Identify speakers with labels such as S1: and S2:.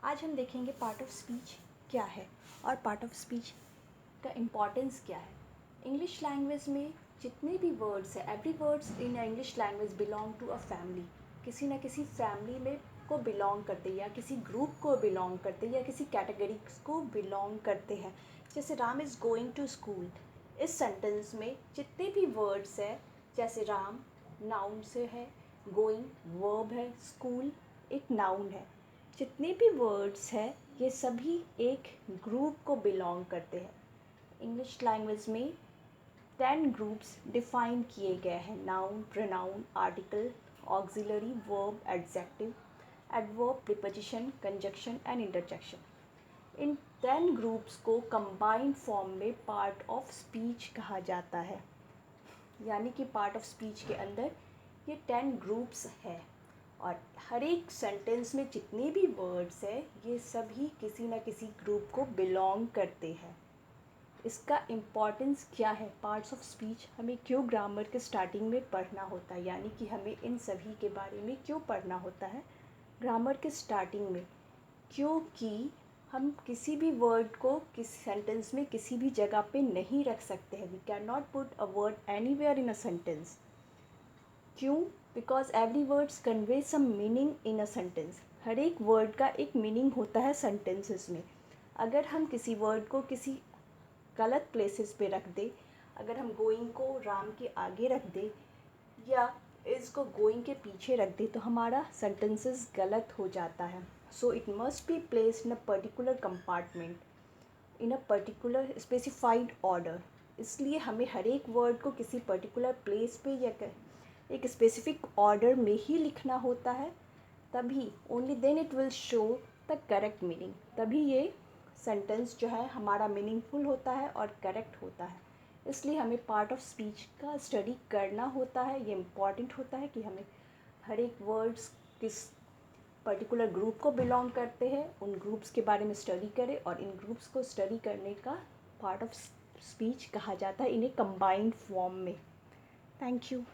S1: आज हम देखेंगे पार्ट ऑफ स्पीच क्या है और पार्ट ऑफ स्पीच का इम्पोर्टेंस क्या है। इंग्लिश लैंग्वेज में जितने भी वर्ड्स हैं, every words in English language belong to a family. किसी ना किसी फैमिली में को बिलोंग करते हैं या किसी ग्रुप को बिलोंग करते हैं या किसी कैटेगरी को बिलोंग करते हैं। जैसे Ram is going to school, इस सेंटेंस में जितने भी वर्ड्स हैं, जैसे राम नाउन से है, गोइंग वर्ब है, स्कूल एक नाउन है। जितने भी वर्ड्स हैं ये सभी एक ग्रुप को बिलोंग करते हैं। इंग्लिश लैंग्वेज में 10 ग्रुप्स डिफाइन किए गए हैं। Noun, pronoun, article, auxiliary, verb, adjective, adverb, preposition, conjunction and interjection. In 10 groups को कंबाइंड फॉर्म में पार्ट ऑफ स्पीच कहा जाता है। यानी कि पार्ट ऑफ स्पीच के अंदर ये 10 ग्रुप्स है और हर एक सेंटेंस में जितने भी वर्ड्स हैं ये सभी किसी न किसी ग्रुप को बिलोंग करते हैं। इसका इम्पॉर्टेंस क्या है, पार्ट्स ऑफ स्पीच हमें क्यों ग्रामर के स्टार्टिंग में पढ़ना होता है, यानी कि हमें इन सभी के बारे में क्यों पढ़ना होता है ग्रामर के स्टार्टिंग में। क्योंकि हम किसी भी वर्ड को किसी सेंटेंस में किसी भी जगह पे नहीं रख सकते हैं। We can not put a word anywhere in a sentence. क्यों? Because every words convey some meaning in a sentence. हर एक वर्ड का एक मीनिंग होता है सेंटेंसेस में। अगर हम किसी वर्ड को किसी गलत प्लेसेस पे रख दे, अगर हम गोइंग को राम के आगे रख दे या इसको गोइंग के पीछे रख दे तो हमारा सेंटेंसेस गलत हो जाता है। So it must be placed in a particular compartment, in a particular specified order. इसलिए हमें हर एक वर्ड को किसी पर्टिकुलर प्लेस पे या एक स्पेसिफिक ऑर्डर में ही लिखना होता है। तभी only then it will show the correct meaning. तभी ये सेंटेंस जो है हमारा मीनिंगफुल होता है और करेक्ट होता है। इसलिए हमें पार्ट ऑफ स्पीच का स्टडी करना होता है। ये इम्पॉर्टेंट होता है कि हमें हर एक वर्ड्स किस पर्टिकुलर ग्रुप को बिलोंग करते हैं, उन ग्रुप्स के बारे में स्टडी करें और इन ग्रुप्स को स्टडी करने का पार्ट ऑफ स्पीच कहा जाता है, इन्हें कंबाइंड फॉर्म में। Thank you.